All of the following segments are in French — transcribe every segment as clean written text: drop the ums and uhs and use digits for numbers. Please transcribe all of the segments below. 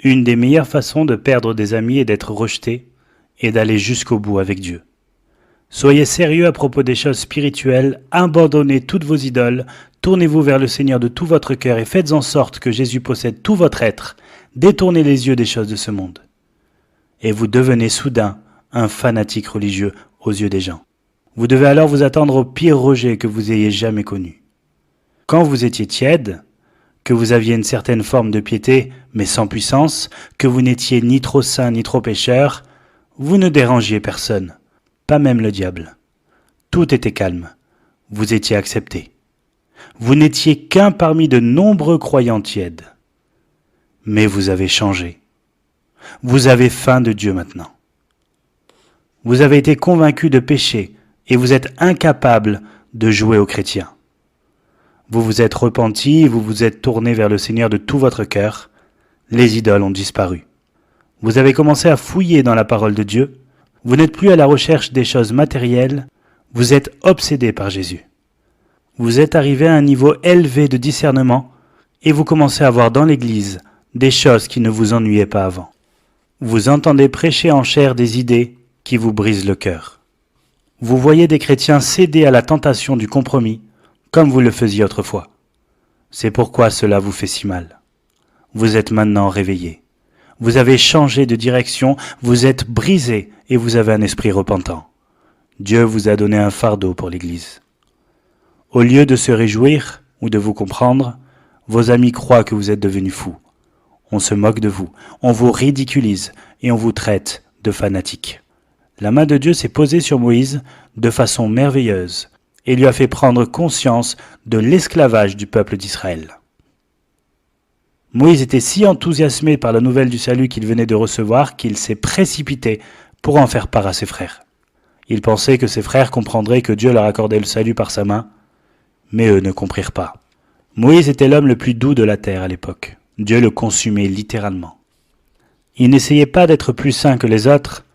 Une des meilleures façons de perdre des amis est d'être rejeté et d'aller jusqu'au bout avec Dieu. Soyez sérieux à propos des choses spirituelles, abandonnez toutes vos idoles, tournez-vous vers le Seigneur de tout votre cœur et faites en sorte que Jésus possède tout votre être, détournez les yeux des choses de ce monde. Et vous devenez soudain un fanatique religieux aux yeux des gens. Vous devez alors vous attendre au pire rejet que vous ayez jamais connu. Quand vous étiez tiède, que vous aviez une certaine forme de piété, mais sans puissance, que vous n'étiez ni trop saint ni trop pécheur, vous ne dérangiez personne, pas même le diable. Tout était calme, vous étiez accepté. Vous n'étiez qu'un parmi de nombreux croyants tièdes. Mais vous avez changé. Vous avez faim de Dieu maintenant. Vous avez été convaincu de péché et vous êtes incapable de jouer aux chrétiens. Vous vous êtes repenti, vous vous êtes tourné vers le Seigneur de tout votre cœur. Les idoles ont disparu. Vous avez commencé à fouiller dans la parole de Dieu. Vous n'êtes plus à la recherche des choses matérielles. Vous êtes obsédé par Jésus. Vous êtes arrivé à un niveau élevé de discernement et vous commencez à voir dans l'Église des choses qui ne vous ennuyaient pas avant. Vous entendez prêcher en chair des idées qui vous brisent le cœur. Vous voyez des chrétiens céder à la tentation du compromis comme vous le faisiez autrefois. C'est pourquoi cela vous fait si mal. Vous êtes maintenant réveillé. Vous avez changé de direction, vous êtes brisé et vous avez un esprit repentant. Dieu vous a donné un fardeau pour l'Église. Au lieu de se réjouir ou de vous comprendre, vos amis croient que vous êtes devenu fou. On se moque de vous, on vous ridiculise et on vous traite de fanatique. La main de Dieu s'est posée sur Moïse de façon merveilleuse et lui a fait prendre conscience de l'esclavage du peuple d'Israël. Moïse était si enthousiasmé par la nouvelle du salut qu'il venait de recevoir qu'il s'est précipité pour en faire part à ses frères. Il pensait que ses frères comprendraient que Dieu leur accordait le salut par sa main, mais eux ne comprirent pas. Moïse était l'homme le plus doux de la terre à l'époque. Dieu le consumait littéralement. Il n'essayait pas d'être plus saint que les autres,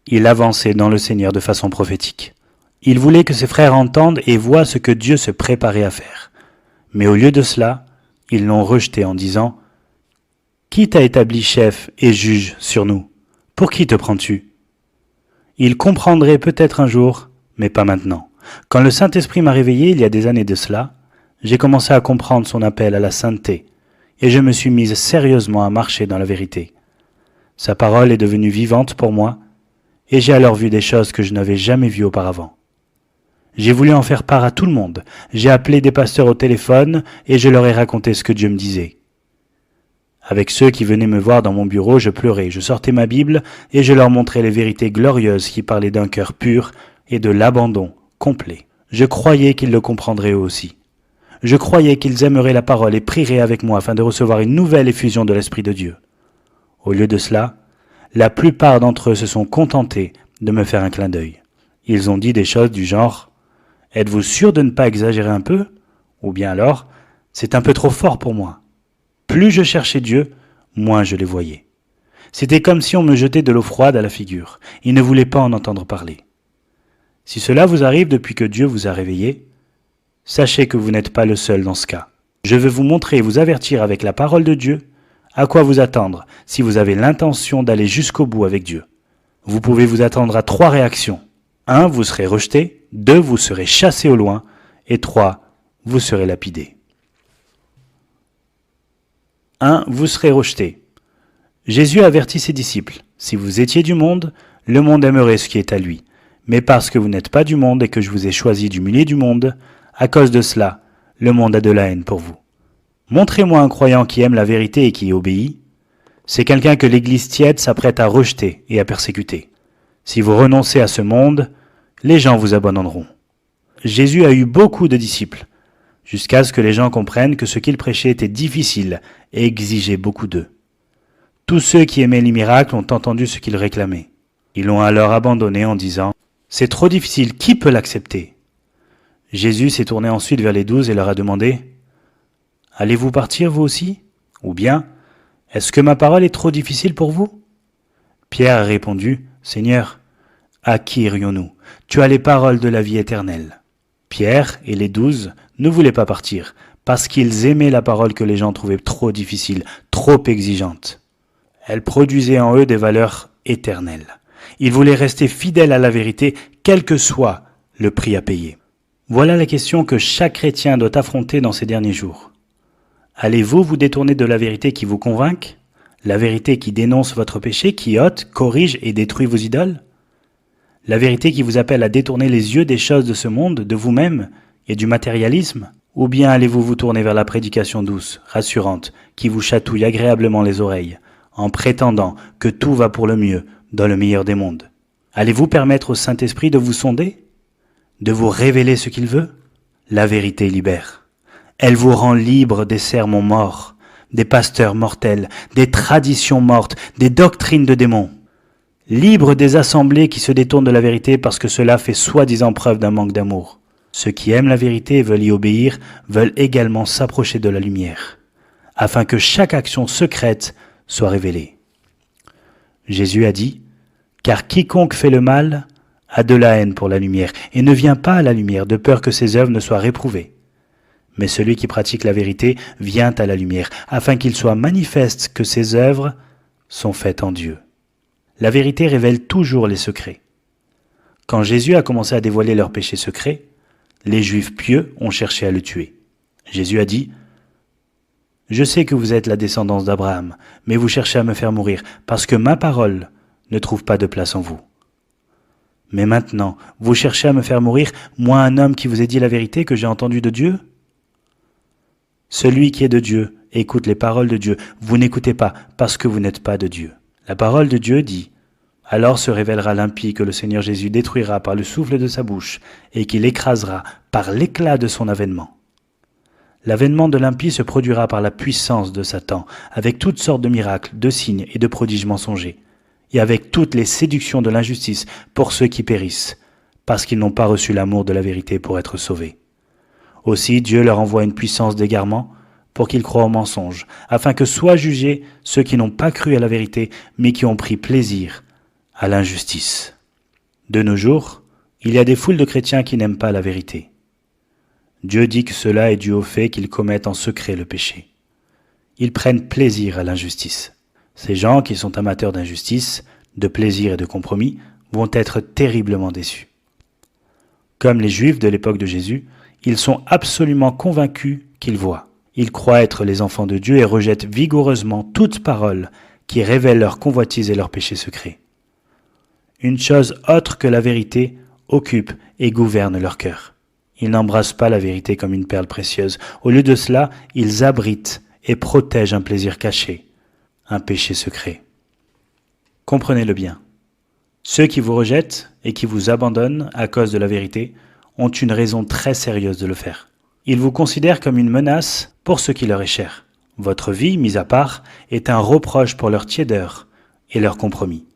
il avançait dans le Seigneur de façon prophétique. Il voulait que ses frères entendent et voient ce que Dieu se préparait à faire. Mais au lieu de cela, ils l'ont rejeté en disant « Qui t'a établi chef et juge sur nous? Pour qui te prends-tu » Il comprendrait peut-être un jour, mais pas maintenant. Quand le Saint-Esprit m'a réveillé il y a des années de cela, j'ai commencé à comprendre son appel à la sainteté, et je me suis mise sérieusement à marcher dans la vérité. Sa parole est devenue vivante pour moi, et j'ai alors vu des choses que je n'avais jamais vues auparavant. J'ai voulu en faire part à tout le monde. J'ai appelé des pasteurs au téléphone et je leur ai raconté ce que Dieu me disait. Avec ceux qui venaient me voir dans mon bureau, je pleurais, je sortais ma Bible et je leur montrais les vérités glorieuses qui parlaient d'un cœur pur et de l'abandon complet. Je croyais qu'ils le comprendraient eux aussi. Je croyais qu'ils aimeraient la parole et prieraient avec moi afin de recevoir une nouvelle effusion de l'Esprit de Dieu. Au lieu de cela, la plupart d'entre eux se sont contentés de me faire un clin d'œil. Ils ont dit des choses du genre « Êtes-vous sûr de ne pas exagérer un peu ?» Ou bien alors « C'est un peu trop fort pour moi. » Plus je cherchais Dieu, moins je les voyais. C'était comme si on me jetait de l'eau froide à la figure. Ils ne voulaient pas en entendre parler. Si cela vous arrive depuis que Dieu vous a réveillé, sachez que vous n'êtes pas le seul dans ce cas. Je veux vous montrer et vous avertir avec la parole de Dieu à quoi vous attendre si vous avez l'intention d'aller jusqu'au bout avec Dieu. Vous pouvez vous attendre à 3 réactions. 1, vous serez rejeté. 2, vous serez chassé au loin. Et 3, vous serez lapidé. 1, vous serez rejeté. Jésus avertit ses disciples. Si vous étiez du monde, le monde aimerait ce qui est à lui. Mais parce que vous n'êtes pas du monde et que je vous ai choisi du milieu du monde, à cause de cela, le monde a de la haine pour vous. Montrez-moi un croyant qui aime la vérité et qui y obéit. C'est quelqu'un que l'Église tiède s'apprête à rejeter et à persécuter. Si vous renoncez à ce monde, les gens vous abandonneront. Jésus a eu beaucoup de disciples, jusqu'à ce que les gens comprennent que ce qu'il prêchait était difficile et exigeait beaucoup d'eux. Tous ceux qui aimaient les miracles ont entendu ce qu'il réclamait. Ils l'ont alors abandonné en disant « C'est trop difficile, qui peut l'accepter ?» Jésus s'est tourné ensuite vers les 12 et leur a demandé « Allez-vous partir vous aussi ? Ou bien, est-ce que ma parole est trop difficile pour vous ?» Pierre a répondu « Seigneur, à qui irions-nous ? Tu as les paroles de la vie éternelle. » Pierre et les 12 ne voulaient pas partir, parce qu'ils aimaient la parole que les gens trouvaient trop difficile, trop exigeante. Elle produisait en eux des valeurs éternelles. Ils voulaient rester fidèles à la vérité, quel que soit le prix à payer. Voilà la question que chaque chrétien doit affronter dans ces derniers jours. Allez-vous vous détourner de la vérité qui vous convainc? La vérité qui dénonce votre péché, qui ôte, corrige et détruit vos idoles? La vérité qui vous appelle à détourner les yeux des choses de ce monde, de vous-même et du matérialisme? Ou bien allez-vous vous tourner vers la prédication douce, rassurante, qui vous chatouille agréablement les oreilles, en prétendant que tout va pour le mieux dans le meilleur des mondes? Allez-vous permettre au Saint-Esprit de vous sonder? De vous révéler ce qu'il veut? La vérité libère. Elle vous rend libre des sermons morts, des pasteurs mortels, des traditions mortes, des doctrines de démons. Libre des assemblées qui se détournent de la vérité parce que cela fait soi-disant preuve d'un manque d'amour. Ceux qui aiment la vérité et veulent y obéir veulent également s'approcher de la lumière, afin que chaque action secrète soit révélée. Jésus a dit, « Car quiconque fait le mal a de la haine pour la lumière, et ne vient pas à la lumière de peur que ses œuvres ne soient réprouvées. Mais celui qui pratique la vérité vient à la lumière, afin qu'il soit manifeste que ses œuvres sont faites en Dieu. » La vérité révèle toujours les secrets. Quand Jésus a commencé à dévoiler leurs péchés secrets, les Juifs pieux ont cherché à le tuer. Jésus a dit, « Je sais que vous êtes la descendance d'Abraham, mais vous cherchez à me faire mourir, parce que ma parole ne trouve pas de place en vous. Mais maintenant, vous cherchez à me faire mourir, moi un homme qui vous ai dit la vérité que j'ai entendue de Dieu? Celui qui est de Dieu écoute les paroles de Dieu. Vous n'écoutez pas, parce que vous n'êtes pas de Dieu. La parole de Dieu dit, « Alors se révélera l'impie que le Seigneur Jésus détruira par le souffle de sa bouche et qu'il écrasera par l'éclat de son avènement. L'avènement de l'impie se produira par la puissance de Satan, avec toutes sortes de miracles, de signes et de prodiges mensongers, et avec toutes les séductions de l'injustice pour ceux qui périssent, parce qu'ils n'ont pas reçu l'amour de la vérité pour être sauvés. Aussi Dieu leur envoie une puissance d'égarement pour qu'ils croient au mensonge, afin que soient jugés ceux qui n'ont pas cru à la vérité, mais qui ont pris plaisir à l'injustice. » De nos jours, il y a des foules de chrétiens qui n'aiment pas la vérité. Dieu dit que cela est dû au fait qu'ils commettent en secret le péché. Ils prennent plaisir à l'injustice. Ces gens qui sont amateurs d'injustice, de plaisir et de compromis vont être terriblement déçus. Comme les Juifs de l'époque de Jésus, ils sont absolument convaincus qu'ils voient. Ils croient être les enfants de Dieu et rejettent vigoureusement toute parole qui révèle leurs convoitises et leurs péchés secrets. Une chose autre que la vérité occupe et gouverne leur cœur. Ils n'embrassent pas la vérité comme une perle précieuse. Au lieu de cela, ils abritent et protègent un plaisir caché, un péché secret. Comprenez-le bien. Ceux qui vous rejettent et qui vous abandonnent à cause de la vérité ont une raison très sérieuse de le faire. Ils vous considèrent comme une menace pour ce qui leur est cher. Votre vie, mise à part, est un reproche pour leur tiédeur et leur compromis.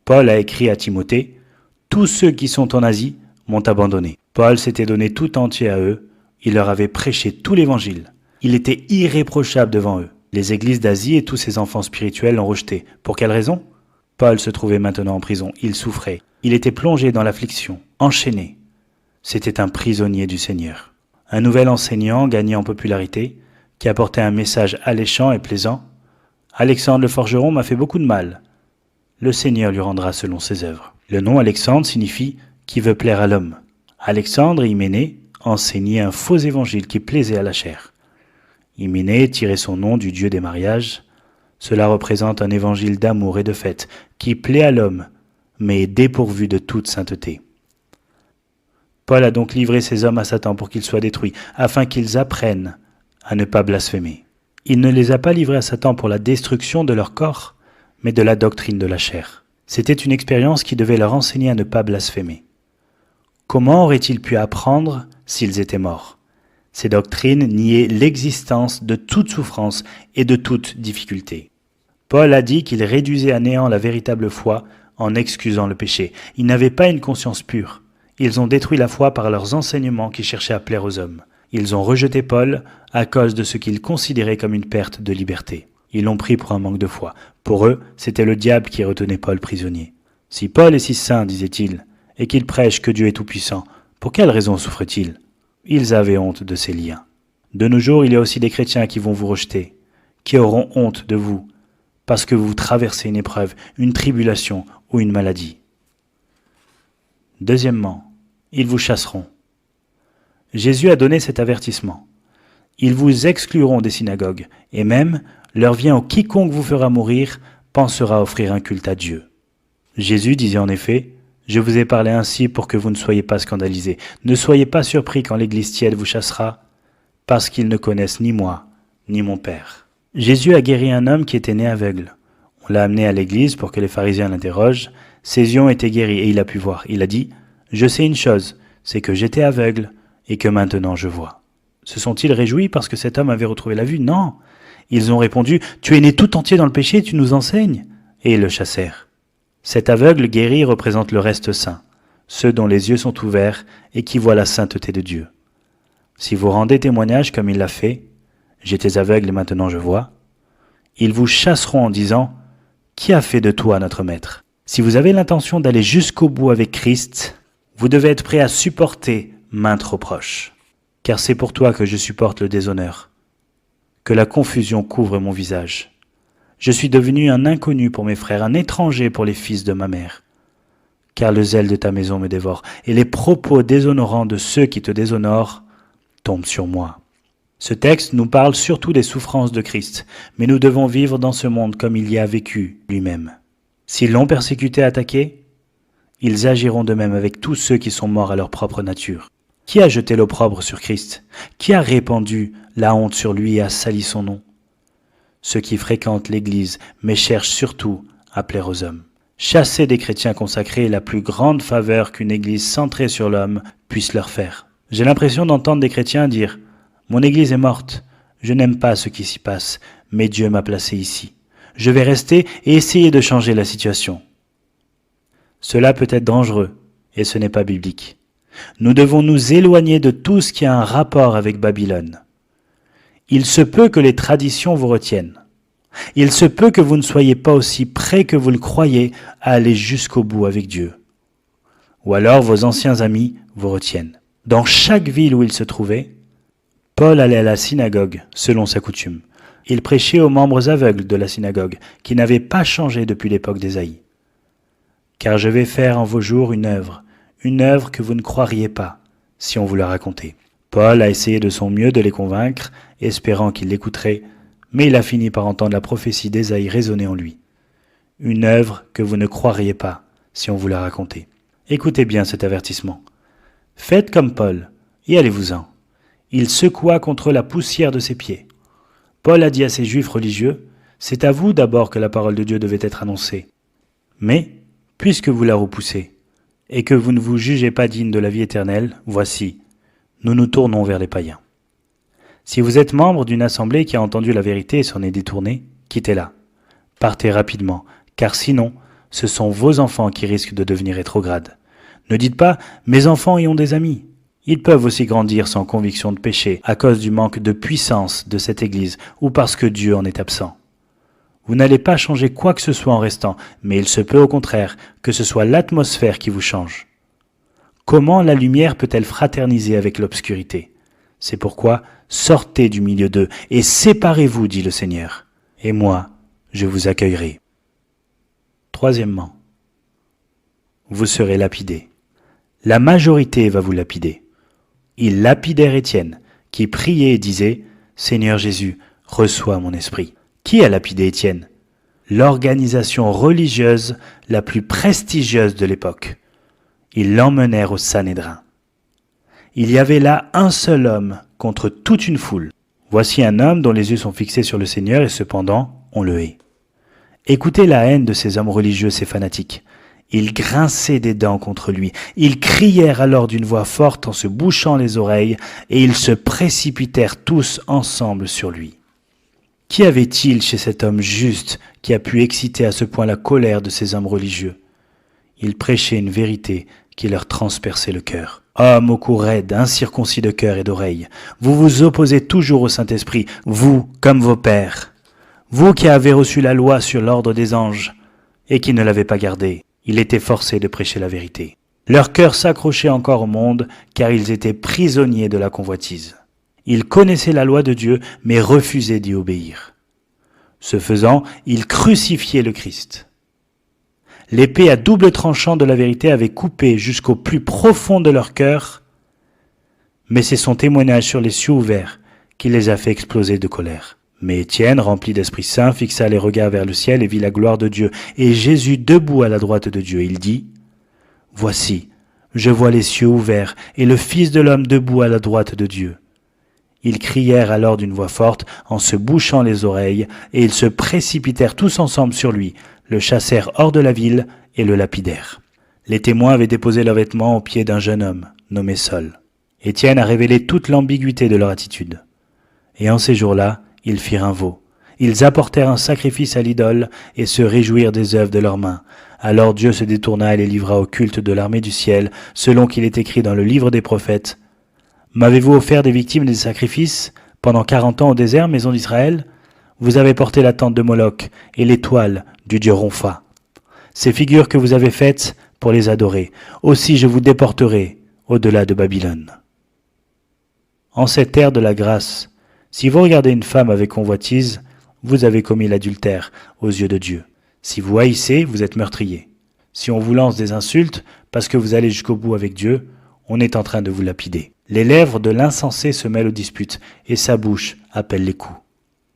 Paul a écrit à Timothée, « Tous ceux qui sont en Asie m'ont abandonné. » Paul s'était donné tout entier à eux, il leur avait prêché tout l'évangile. Il était irréprochable devant eux. Les églises d'Asie et tous ses enfants spirituels l'ont rejeté. Pour quelle raison? Paul se trouvait maintenant en prison, il souffrait. Il était plongé dans l'affliction, enchaîné. C'était un prisonnier du Seigneur. Un nouvel enseignant gagné en popularité, qui apportait un message alléchant et plaisant. « Alexandre le forgeron m'a fait beaucoup de mal. Le Seigneur lui rendra selon ses œuvres. » Le nom Alexandre signifie « qui veut plaire à l'homme ». Alexandre Hyménée enseignait un faux évangile qui plaisait à la chair. Hyménée tirait son nom du dieu des mariages. Cela représente un évangile d'amour et de fête qui plaît à l'homme, mais est dépourvu de toute sainteté. Paul a donc livré ces hommes à Satan pour qu'ils soient détruits, afin qu'ils apprennent à ne pas blasphémer. Il ne les a pas livrés à Satan pour la destruction de leur corps, mais de la doctrine de la chair. C'était une expérience qui devait leur enseigner à ne pas blasphémer. Comment auraient-ils pu apprendre s'ils étaient morts? Ces doctrines niaient l'existence de toute souffrance et de toute difficulté. Paul a dit qu'il réduisait à néant la véritable foi en excusant le péché. Ils n'avaient pas une conscience pure. Ils ont détruit la foi par leurs enseignements qui cherchaient à plaire aux hommes. Ils ont rejeté Paul à cause de ce qu'ils considéraient comme une perte de liberté. Ils l'ont pris pour un manque de foi. Pour eux, c'était le diable qui retenait Paul prisonnier. Si Paul est si saint, disait-il, et qu'il prêche que Dieu est tout-puissant, pour quelle raison souffre-t-il? Ils avaient honte de ces liens. De nos jours, il y a aussi des chrétiens qui vont vous rejeter, qui auront honte de vous, parce que vous traversez une épreuve, une tribulation ou une maladie. Deuxièmement, ils vous chasseront. Jésus a donné cet avertissement. Ils vous excluront des synagogues, et même, l'heure vient où quiconque vous fera mourir pensera offrir un culte à Dieu. Jésus disait en effet, « Je vous ai parlé ainsi pour que vous ne soyez pas scandalisés. Ne soyez pas surpris quand l'Église tiède vous chassera, parce qu'ils ne connaissent ni moi, ni mon Père. » Jésus a guéri un homme qui était né aveugle. On l'a amené à l'Église pour que les pharisiens l'interrogent. Ses yeux ont été guéris et il a pu voir. Il a dit, « Je sais une chose, c'est que j'étais aveugle et que maintenant je vois. » Se sont-ils réjouis parce que cet homme avait retrouvé la vue? Non. Ils ont répondu, « Tu es né tout entier dans le péché, tu nous enseignes. » Et ils le chassèrent. Cet aveugle guéri représente le reste saint, ceux dont les yeux sont ouverts et qui voient la sainteté de Dieu. Si vous rendez témoignage comme il l'a fait, « J'étais aveugle et maintenant je vois », ils vous chasseront en disant, « Qui a fait de toi notre maître ?» Si vous avez l'intention d'aller jusqu'au bout avec Christ, vous devez être prêt à supporter maintes reproches. Car c'est pour toi que je supporte le déshonneur, que la confusion couvre mon visage. Je suis devenu un inconnu pour mes frères, un étranger pour les fils de ma mère. Car le zèle de ta maison me dévore, et les propos déshonorants de ceux qui te déshonorent tombent sur moi. Ce texte nous parle surtout des souffrances de Christ, mais nous devons vivre dans ce monde comme il y a vécu lui-même. S'ils l'ont persécuté et attaqué, ils agiront de même avec tous ceux qui sont morts à leur propre nature. Qui a jeté l'opprobre sur Christ? Qui a répandu la honte sur lui et a sali son nom? Ceux qui fréquentent l'Église, mais cherchent surtout à plaire aux hommes. Chasser des chrétiens consacrés est la plus grande faveur qu'une Église centrée sur l'homme puisse leur faire. J'ai l'impression d'entendre des chrétiens dire « Mon Église est morte, je n'aime pas ce qui s'y passe, mais Dieu m'a placé ici. Je vais rester et essayer de changer la situation. » Cela peut être dangereux, et ce n'est pas biblique. Nous devons nous éloigner de tout ce qui a un rapport avec Babylone. Il se peut que les traditions vous retiennent. Il se peut que vous ne soyez pas aussi prêts que vous le croyez à aller jusqu'au bout avec Dieu. Ou alors vos anciens amis vous retiennent. Dans chaque ville où il se trouvait, Paul allait à la synagogue selon sa coutume. Il prêchait aux membres aveugles de la synagogue, qui n'avaient pas changé depuis l'époque d'Ésaïe. « Car je vais faire en vos jours une œuvre que vous ne croiriez pas, si on vous la racontait. » Paul a essayé de son mieux de les convaincre, espérant qu'ils l'écouteraient, mais il a fini par entendre la prophétie d'Ésaïe résonner en lui. Une œuvre que vous ne croiriez pas, si on vous la racontait. Écoutez bien cet avertissement. Faites comme Paul, et allez-vous-en. Il secoua contre la poussière de ses pieds. Paul a dit à ces Juifs religieux, « C'est à vous d'abord que la parole de Dieu devait être annoncée. Mais, puisque vous la repoussez, et que vous ne vous jugez pas digne de la vie éternelle, voici, nous nous tournons vers les païens. » Si vous êtes membre d'une assemblée qui a entendu la vérité et s'en est détournée, quittez-la. Partez rapidement, car sinon, ce sont vos enfants qui risquent de devenir rétrogrades. Ne dites pas « mes enfants y ont des amis ». Ils peuvent aussi grandir sans conviction de péché à cause du manque de puissance de cette Église ou parce que Dieu en est absent. Vous n'allez pas changer quoi que ce soit en restant, mais il se peut au contraire que ce soit l'atmosphère qui vous change. Comment la lumière peut-elle fraterniser avec l'obscurité? C'est pourquoi sortez du milieu d'eux et séparez-vous, dit le Seigneur, et moi, je vous accueillerai. Troisièmement, vous serez lapidés. La majorité va vous lapider. Ils lapidèrent Étienne, qui priait et disait « Seigneur Jésus, reçois mon esprit ». Qui a lapidé Étienne? L'organisation religieuse la plus prestigieuse de l'époque. Ils l'emmenèrent au Sanhédrin. Il y avait là un seul homme contre toute une foule. Voici un homme dont les yeux sont fixés sur le Seigneur et cependant on le hait. Écoutez la haine de ces hommes religieux, ces fanatiques. Ils grinçaient des dents contre lui. Ils crièrent alors d'une voix forte en se bouchant les oreilles et ils se précipitèrent tous ensemble sur lui. Qu'y avait-il chez cet homme juste qui a pu exciter à ce point la colère de ces hommes religieux? Il prêchait une vérité qui leur transperçait le cœur. Hommes au cou raide, incirconcis de cœur et d'oreille, vous vous opposez toujours au Saint-Esprit, vous comme vos pères. Vous qui avez reçu la loi sur l'ordre des anges et qui ne l'avez pas gardée. Ils étaient forcés de prêcher la vérité. Leur cœur s'accrochait encore au monde, car ils étaient prisonniers de la convoitise. Ils connaissaient la loi de Dieu, mais refusaient d'y obéir. Ce faisant, ils crucifiaient le Christ. L'épée à double tranchant de la vérité avait coupé jusqu'au plus profond de leur cœur, mais c'est son témoignage sur les cieux ouverts qui les a fait exploser de colère. Mais Étienne, rempli d'Esprit Saint, fixa les regards vers le ciel et vit la gloire de Dieu, et Jésus debout à la droite de Dieu. Il dit, « Voici, je vois les cieux ouverts, et le Fils de l'homme debout à la droite de Dieu. » Ils crièrent alors d'une voix forte, en se bouchant les oreilles, et ils se précipitèrent tous ensemble sur lui, le chassèrent hors de la ville et le lapidèrent. Les témoins avaient déposé leurs vêtements aux pieds d'un jeune homme, nommé Saul. Étienne a révélé toute l'ambiguïté de leur attitude. Et en ces jours-là, ils firent un veau. Ils apportèrent un sacrifice à l'idole et se réjouirent des œuvres de leurs mains. Alors Dieu se détourna et les livra au culte de l'armée du ciel, selon qu'il est écrit dans le livre des prophètes. « M'avez-vous offert des victimes et des sacrifices pendant 40 ans au désert, maison d'Israël ? Vous avez porté la tente de Moloch et l'étoile du dieu Ronfa. Ces figures que vous avez faites pour les adorer. Aussi je vous déporterai au-delà de Babylone. » En cette ère de la grâce, si vous regardez une femme avec convoitise, vous avez commis l'adultère aux yeux de Dieu. Si vous haïssez, vous êtes meurtrier. Si on vous lance des insultes parce que vous allez jusqu'au bout avec Dieu, on est en train de vous lapider. Les lèvres de l'insensé se mêlent aux disputes, et sa bouche appelle les coups.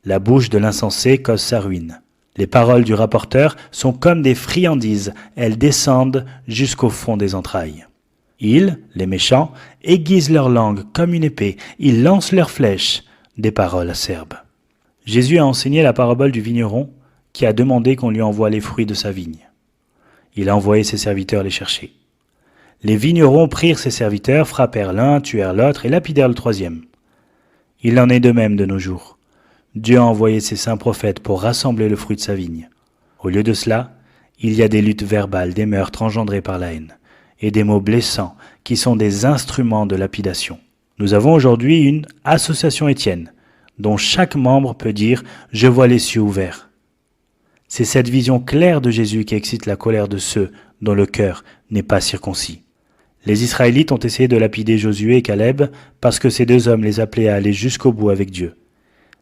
La bouche de l'insensé cause sa ruine. Les paroles du rapporteur sont comme des friandises, elles descendent jusqu'au fond des entrailles. Ils, les méchants, aiguisent leur langue comme une épée, ils lancent leurs flèches, des paroles acerbes. Jésus a enseigné la parabole du vigneron qui a demandé qu'on lui envoie les fruits de sa vigne. Il a envoyé ses serviteurs les chercher. Les vignerons prirent ses serviteurs, frappèrent l'un, tuèrent l'autre et lapidèrent le troisième. Il en est de même de nos jours. Dieu a envoyé ses saints prophètes pour rassembler le fruit de sa vigne. Au lieu de cela, il y a des luttes verbales, des meurtres engendrés par la haine, et des mots blessants qui sont des instruments de lapidation. Nous avons aujourd'hui une association Étienne, dont chaque membre peut dire « Je vois les cieux ouverts ». C'est cette vision claire de Jésus qui excite la colère de ceux dont le cœur n'est pas circoncis. Les Israélites ont essayé de lapider Josué et Caleb parce que ces deux hommes les appelaient à aller jusqu'au bout avec Dieu.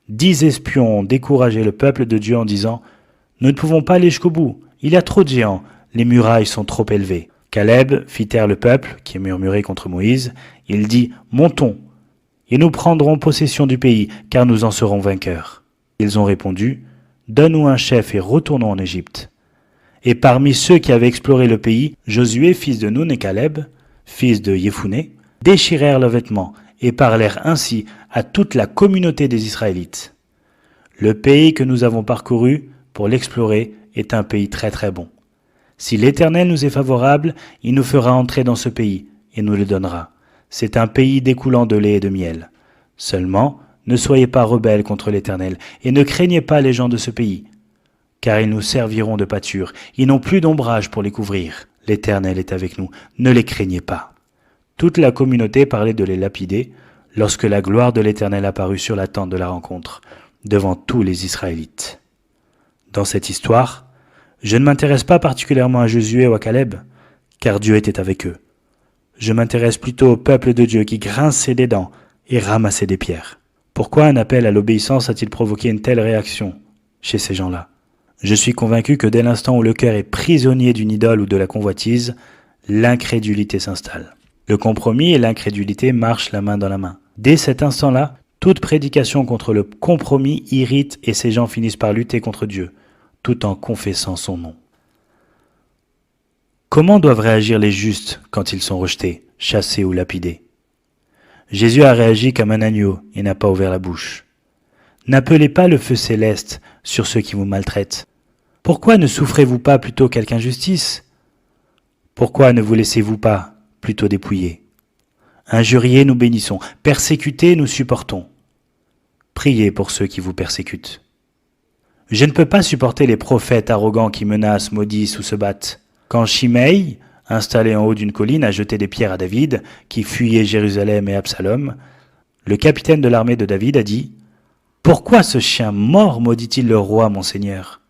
10 espions ont découragé le peuple de Dieu en disant « Nous ne pouvons pas aller jusqu'au bout, il y a trop de géants, les murailles sont trop élevées. » Caleb fit taire le peuple, qui murmurait contre Moïse. Il dit « Montons, et nous prendrons possession du pays, car nous en serons vainqueurs. » Ils ont répondu « Donne-nous un chef et retournons en Égypte. » Et parmi ceux qui avaient exploré le pays, Josué, fils de Nun, et Caleb, fils de Yéphouné, déchirèrent leurs vêtements et parlèrent ainsi à toute la communauté des Israélites. « Le pays que nous avons parcouru pour l'explorer est un pays très très bon. Si l'Éternel nous est favorable, il nous fera entrer dans ce pays et nous le donnera. C'est un pays découlant de lait et de miel. Seulement, ne soyez pas rebelles contre l'Éternel et ne craignez pas les gens de ce pays, car ils nous serviront de pâture. Ils n'ont plus d'ombrage pour les couvrir. L'Éternel est avec nous. Ne les craignez pas. » Toute la communauté parlait de les lapider lorsque la gloire de l'Éternel apparut sur la tente de la rencontre, devant tous les Israélites. Dans cette histoire, je ne m'intéresse pas particulièrement à Josué ou à Caleb, car Dieu était avec eux. Je m'intéresse plutôt au peuple de Dieu qui grinçait des dents et ramassait des pierres. Pourquoi un appel à l'obéissance a-t-il provoqué une telle réaction chez ces gens-là ? Je suis convaincu que dès l'instant où le cœur est prisonnier d'une idole ou de la convoitise, l'incrédulité s'installe. Le compromis et l'incrédulité marchent la main dans la main. Dès cet instant-là, toute prédication contre le compromis irrite et ces gens finissent par lutter contre Dieu, tout en confessant son nom. Comment doivent réagir les justes quand ils sont rejetés, chassés ou lapidés ? Jésus a réagi comme un agneau et n'a pas ouvert la bouche. N'appelez pas le feu céleste sur ceux qui vous maltraitent. Pourquoi ne souffrez-vous pas plutôt quelque injustice ? Pourquoi ne vous laissez-vous pas plutôt dépouiller ? Injuriés, nous bénissons. Persécutés, nous supportons. Priez pour ceux qui vous persécutent. Je ne peux pas supporter les prophètes arrogants qui menacent, maudissent ou se battent. Quand Shimei, installé en haut d'une colline, a jeté des pierres à David, qui fuyait Jérusalem et Absalom, le capitaine de l'armée de David a dit « Pourquoi ce chien mort maudit-il le roi, mon Seigneur ?»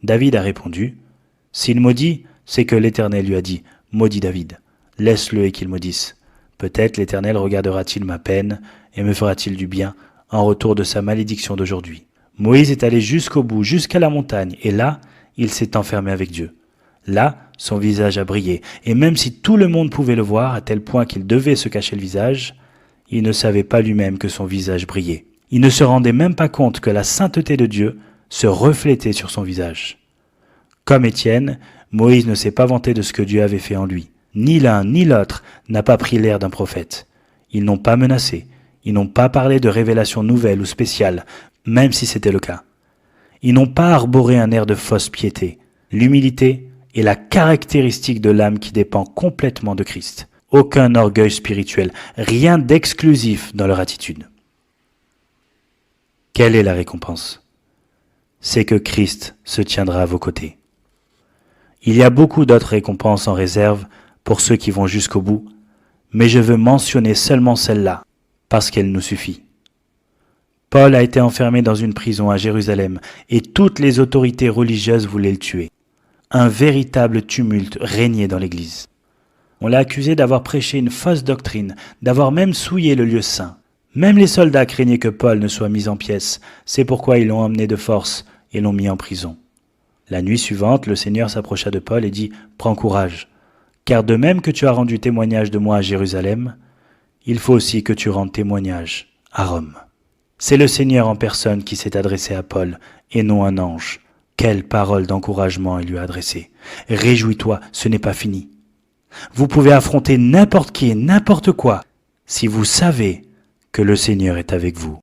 David a répondu « S'il maudit, c'est que l'Éternel lui a dit « Maudis David, laisse-le et qu'il maudisse. Peut-être l'Éternel regardera-t-il ma peine et me fera-t-il du bien en retour de sa malédiction d'aujourd'hui. Moïse est allé jusqu'au bout, jusqu'à la montagne, et là, il s'est enfermé avec Dieu. Là, son visage a brillé, et même si tout le monde pouvait le voir, à tel point qu'il devait se cacher le visage, il ne savait pas lui-même que son visage brillait. Il ne se rendait même pas compte que la sainteté de Dieu se reflétait sur son visage. Comme Étienne, Moïse ne s'est pas vanté de ce que Dieu avait fait en lui. Ni l'un ni l'autre n'a pas pris l'air d'un prophète. Ils n'ont pas menacé, ils n'ont pas parlé de révélations nouvelles ou spéciales, même si c'était le cas. Ils n'ont pas arboré un air de fausse piété. L'humilité est la caractéristique de l'âme qui dépend complètement de Christ. Aucun orgueil spirituel, rien d'exclusif dans leur attitude. Quelle est la récompense? C'est que Christ se tiendra à vos côtés. Il y a beaucoup d'autres récompenses en réserve pour ceux qui vont jusqu'au bout, mais je veux mentionner seulement celle-là, parce qu'elle nous suffit. Paul a été enfermé dans une prison à Jérusalem, et toutes les autorités religieuses voulaient le tuer. Un véritable tumulte régnait dans l'Église. On l'a accusé d'avoir prêché une fausse doctrine, d'avoir même souillé le lieu saint. Même les soldats craignaient que Paul ne soit mis en pièces, c'est pourquoi ils l'ont emmené de force et l'ont mis en prison. La nuit suivante, le Seigneur s'approcha de Paul et dit « Prends courage, car de même que tu as rendu témoignage de moi à Jérusalem, il faut aussi que tu rendes témoignage à Rome. » C'est le Seigneur en personne qui s'est adressé à Paul, et non un ange. Quelle parole d'encouragement il lui a adressée. Réjouis-toi, ce n'est pas fini. Vous pouvez affronter n'importe qui et n'importe quoi, si vous savez que le Seigneur est avec vous.